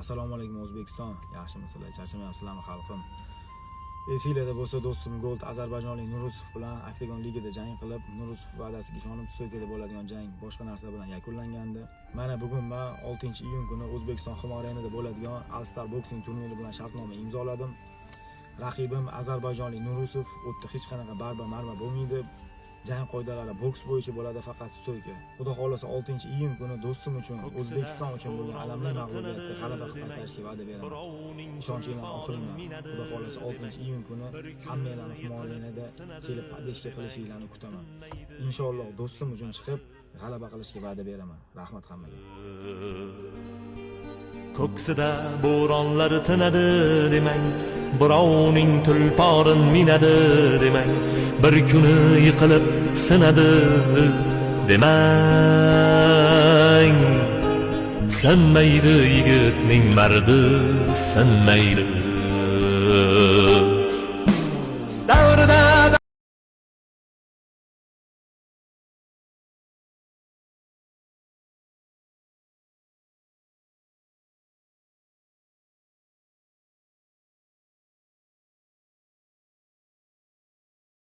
Assalomu alaykum O'zbekiston. Yaxshimisizlar? Charchamayapsizlarmi xalqim? Esinglarda bo'lsa do'stim Gold ozarbayjonlik Nurusov bilan Octagon ligada jang qilib, Nurusov va'dasiga ishonib stoykada bo'ladigan jang boshqa narsa bilan yakunlangandi. Mana bugun men 6-iyun kuni O'zbekiston Humo Arenada bo'ladigan All Star Boxing turniri bilan shartnoma imzoladim. Raqibim ozarbayjonlik Nurusov, u yerda hech qanaqa barba-marba bo'lmaydi. Jang qoidalari boks bo'yicha bo'ladi, faqat stoyka. Xudo xolasa 6-iyun kuni do'stim uchun, O'zbekiston uchun bo'lgan alamli mag'lubiyatga g'alaba qaytarishga va'da beraman. Ishonchinglarni oqlayman. Xudo xolasa 6-iyun kuni hammalarni Humo Arenada kelib padeshka qilishinglarni kutaman. Inshaalloh do'stim uchun chiqib g'alaba qilishga va'da beraman. Rahmat hammaga. Ko'ksida bo'ronlar tinadi demang, birovning tulporin minadi demang, bir kuni yiqilib sinadi demang. Sinmaydi yigitning mardi, sinmaydi.